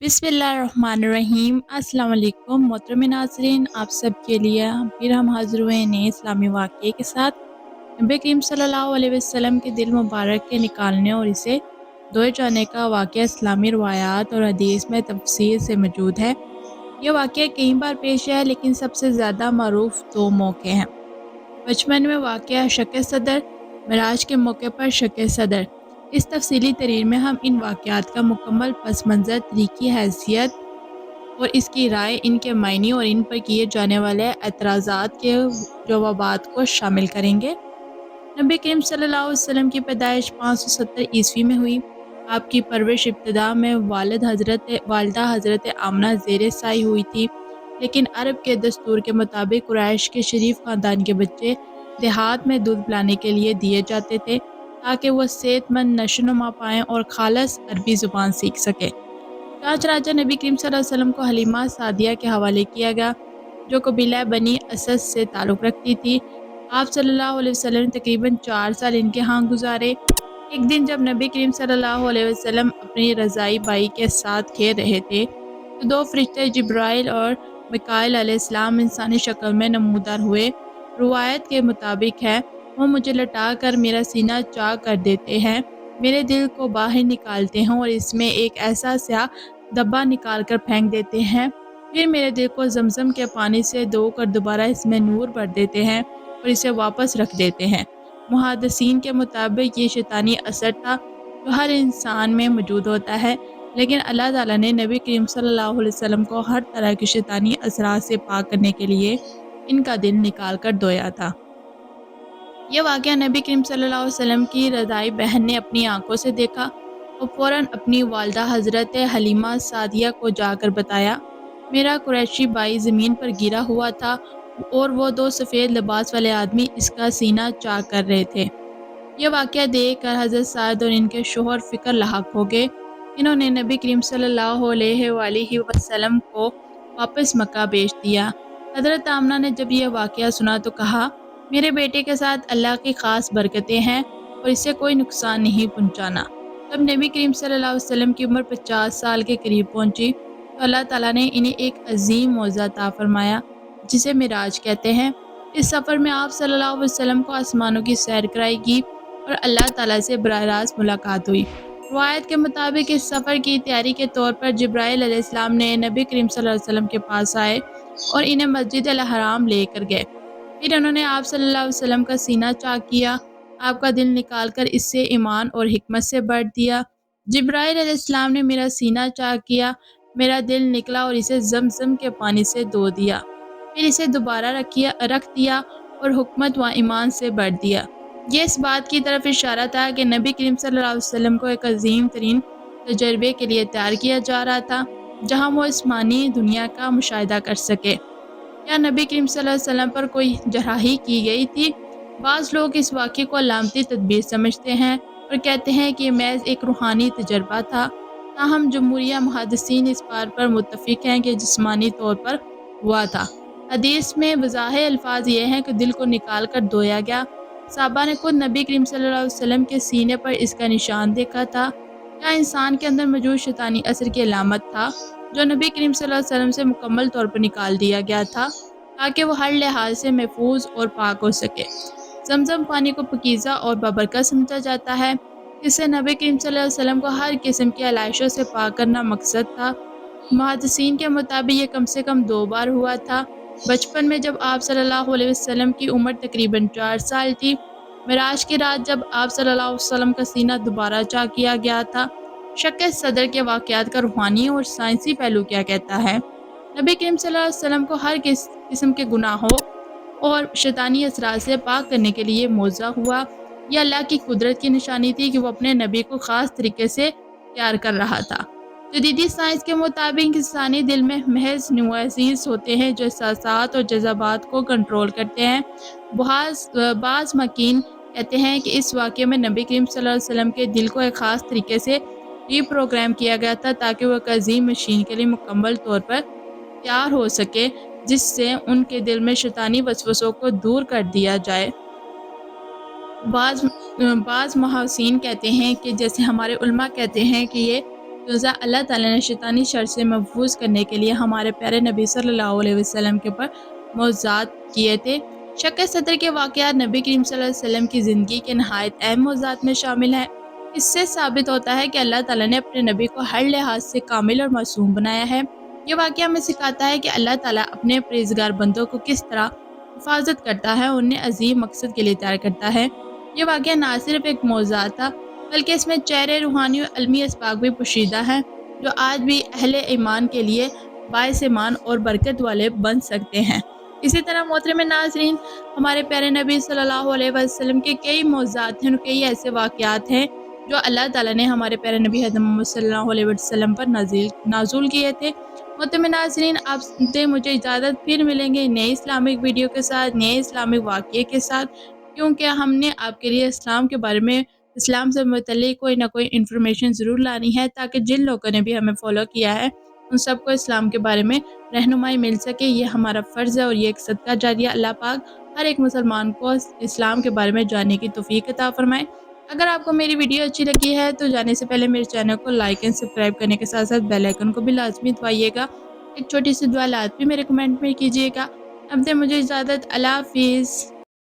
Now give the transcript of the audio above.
बिस्मिल्लाहिर्रहमानिर्रहीम। अस्सलाम वालेकुम मोहतरम नाज़रीन, आप सब के लिए फिर हम हाज़िर हुए नए इस्लामी वाक़ये के साथ। नबी करीम सल्लल्लाहु अलैहि वसल्लम के दिल मुबारक के निकालने और इसे धोए जाने का वाक़या इस्लामी रवायात और हदीस में तफसील से मौजूद है। यह वाक़या कई बार पेश है, लेकिन सबसे ज़्यादा मरूफ दो मौके हैं। बचपन में वाक़या शक सदर, मिराज के मौके पर शक सदर। इस तफसीली तरीन में हम इन वाक़यात का मुकम्मल पस मंज़र, तरीक़ी हैसियत और इसकी राय, इनके मायने और इन पर किए जाने वाले एतराज़ात के जवाबात को शामिल करेंगे। नबी करीम सल्लल्लाहु अलैहि वसल्लम की पैदाइश 570 ईस्वी में हुई। आपकी परवरिश इब्तिदा में वालिदा हज़रत आमना ज़ेरे साई हुई थी, लेकिन अरब के दस्तूर के मुताबिक कुरैश के शरीफ ख़ानदान के बच्चे देहात में दूध पिलाने के लिए दिए जाते थे, ताकि वह सेहतमंद नशोनुमा पाएँ और खालस अरबी ज़ुबान सीख सकें। राजा नबी करीम सल्लल्लाहु अलैहि वसल्लम को हलीमा सादिया के हवाले किया गया, जो कबीला बनी असद से ताल्लुक़ रखती थी। आप सल्लल्लाहु अलैहि वसल्लम ने तकरीबन 4 साल इनके यहाँ गुजारे। एक दिन जब नबी करीम सल्लल्लाहु अलैहि वसल्लम अपनी रज़ाई बाई के साथ खेल रहे थे, तो दो फरिश्ते जिब्राइल और मिकाईल अलैहिस्सलाम इंसानी शक्ल में नमूदार हुए। रुवायत के मुताबिक है, वो मुझे लटा कर मेरा सीना चाक कर देते हैं, मेरे दिल को बाहर निकालते हैं और इसमें एक ऐसा स्याह डब्बा निकाल कर फेंक देते हैं। फिर मेरे दिल को ज़मज़म के पानी से धोकर दोबारा इसमें नूर भर देते हैं और इसे वापस रख देते हैं। मुहद्दिसीन के मुताबिक ये शैतानी असर था जो हर इंसान में मौजूद होता है, लेकिन अल्लाह ताला ने नबी करीम सल्लल्लाहु अलैहि वसल्लम को हर तरह के शैतानी असरात से पाक करने के लिए इनका दिल निकाल कर धोया था। यह वाक़या नबी करीम सल्लल्लाहु अलैहि वसल्लम की रज़ाई बहन ने अपनी आँखों से देखा और फ़ौरन अपनी वालिदा हज़रत हलीमा सादिया को जाकर बताया। मेरा कुरैशी भाई ज़मीन पर गिरा हुआ था और वो दो सफ़ेद लिबास वाले आदमी इसका सीना चाक कर रहे थे। यह वाक़या देख कर हज़रत साद और इनके शौहर फ़िक्र लाहक हो गए। इन्होंने नबी करीम सल्लल्लाहु अलैहि वसल्लम को वापस मक्का भेज दिया। हज़रत आमना ने जब यह वाक़या सुना तो कहा, मेरे बेटे के साथ अल्लाह की ख़ास बरकतें हैं और इसे कोई नुकसान नहीं पहुँचाना। तब नबी करीम सल्लल्लाहु अलैहि वसल्लम की उम्र 50 साल के करीब पहुँची, तो अल्लाह ताला ने इन्हें एक अज़ीम मौज़ा अता फ़रमाया, जिसे मिराज कहते हैं। इस सफ़र में आप सल्लल्लाहु अलैहि वसल्लम को आसमानों की सैर कराई और अल्लाह ताला से बराह रास्त मुलाकात हुई। रवायत के मुताबिक इस सफ़र की तैयारी के तौर पर जिब्राइल अलैहिस्सलाम ने नबी करीम सल्लल्लाहु अलैहि वसल्लम के पास आए और इन्हें मस्जिद अल हराम लेकर गए। फिर उन्होंने आप सल्लल्लाहु अलैहि वसल्लम का सीना चाक किया, आपका दिल निकाल कर इससे ईमान और हिकमत से भर दिया। जिब्राइल अलैहिस्सलाम ने मेरा सीना चाक किया, मेरा दिल निकला और इसे ज़मज़म के पानी से धो दिया। फिर इसे दोबारा रख दिया और हुकमत व ईमान से भर दिया। ये इस बात की तरफ इशारा था कि नबी करीम सल्लल्लाहु अलैहि वसल्लम को एक अज़ीम तरीन तजर्बे के लिए तैयार किया जा रहा था, जहाँ वो आसमानी दुनिया का मुशाहिदा कर सके। क्या नबी करीम सल्लल्लाहु अलैहि वसल्लम पर कोई जराही की गई थी? बाज़ लोग इस वाक़ये को अलामती तदबीर समझते हैं और कहते हैं कि महज़ एक रूहानी तजर्बा था। ताहम जमहूरिया मुहद्दिसीन इस बात पर मुत्तफ़िक़ हैं कि जिस्मानी तौर पर हुआ था। हदीस में वज़ाहिर अल्फ़ाज़ ये हैं कि दिल को निकाल कर धोया गया। सहाबा ने खुद नबी करीम सल्लल्लाहु अलैहि वसल्लम के सीने पर इसका निशान देखा था। क्या इंसान के अंदर मौजूद शैतानी असर की अलामत था, जो नबी करीम सल्लल्लाहु अलैहि वसल्लम से मुकम्मल तौर पर निकाल दिया गया था, ताकि वो हर लिहाज से महफूज और पाक हो सके। ज़मज़म पानी को पाकीज़ा और बाबरकत समझा जाता है। इससे नबी करीम सल्लल्लाहु अलैहि वसल्लम को हर किस्म की आलाइशों से पाक करना मकसद था। मुहद्दिसीन के मुताबिक ये कम से कम 2 बार हुआ था। बचपन में जब आप सल्लल्लाहु अलैहि वसल्लम की उम्र तकरीबन 4 साल थी। मिराज की रात जब आप सल्लल्लाहु अलैहि वसल्लम का सीना दोबारा चाक किया गया था। शक सदर के वाक़यात का रूहानी और साइंसी पहलू क्या कहता है? नबी करीम सल्लल्लाहु अलैहि वसल्लम को हर किस्म के गुनाहों और शैतानी असरात से पाक करने के लिए मौज़ा हुआ। यह अल्लाह की कुदरत की निशानी थी कि वो अपने नबी को ख़ास तरीके से तैयार कर रहा था। जदीदी साइंस के मुताबिक इंसानी दिल में महज न्यूरॉन्स होते हैं जो एहसासात और जज़्बात को कंट्रोल करते हैं। बाज़ मकीन कहते हैं कि इस वाक़ये में नबी करीम सल्लल्लाहु अलैहि वसल्लम के दिल को एक ख़ास तरीके से रीप्रोग्राम किया गया था, ताकि वह एक अज़ीम मशीन के लिए मुकम्मल तौर पर तैयार हो सके, जिससे उनके दिल में शैतानी वसवसों को दूर कर दिया जाए। बाज़ बाज़ मुहस्सिन कहते हैं कि जैसे हमारे उलमा कहते हैं कि ये لہٰذا اللہ تعالیٰ نے شیطانی شر سے محفوظ کرنے کے لیے ہمارے پیارے نبی صلی اللہ علیہ وسلم کے اوپر معجزات کیے تھے۔ شق صدر کے واقعات نبی کریم صلی اللہ علیہ وسلم کی زندگی کے نہایت اہم معجزات میں شامل ہیں۔ اس سے ثابت ہوتا ہے کہ اللہ تعالیٰ نے اپنے نبی کو ہر لحاظ سے کامل اور معصوم بنایا ہے۔ یہ واقعہ ہمیں سکھاتا ہے کہ اللہ تعالیٰ اپنے پرہیزگار بندوں کو کس طرح حفاظت کرتا ہے، انہیں عظیم مقصد کے لیے تیار کرتا ہے۔ یہ واقعہ نہ صرف ایک معجزہ تھا بلکہ اس میں چہرے روحانی اور علمی اسباق بھی پوشیدہ ہیں جو آج بھی اہل ایمان کے لیے باعث ایمان اور برکت والے بن سکتے ہیں۔ اسی طرح محترم ناظرین، ہمارے پیارے نبی صلی اللہ علیہ وسلم کے کئی معجزات ہیں اور کئی ایسے واقعات ہیں جو اللہ تعالیٰ نے ہمارے پیارے نبی حضرت محمد صلی اللہ علیہ وسلم پر نازل کیے تھے۔ محترم ناظرین، آپ سے مجھے اجازت، پھر ملیں گے نئے اسلامک ویڈیو کے ساتھ، نئے اسلامک واقعے کے ساتھ، کیونکہ ہم نے آپ کے لیے اسلام کے بارے میں، اسلام سے متعلق کوئی نہ کوئی انفارمیشن ضرور لانی ہے تاکہ جن لوگوں نے بھی ہمیں فالو کیا ہے ان سب کو اسلام کے بارے میں رہنمائی مل سکے۔ یہ ہمارا فرض ہے اور یہ ایک صدقہ جاریہ۔ اللہ پاک ہر ایک مسلمان کو اسلام کے بارے میں جاننے کی توفیق عطا فرمائے۔ اگر آپ کو میری ویڈیو اچھی لگی ہے تو جانے سے پہلے میرے چینل کو لائک اینڈ سبسکرائب کرنے کے ساتھ ساتھ بیل آئیکن کو بھی لازمی دبائیے گا۔ ایک چھوٹی سی دعا لازمی میرے کمنٹ میں کیجیے گا۔ اب دے مجھے اجازت، اللہ حافظ۔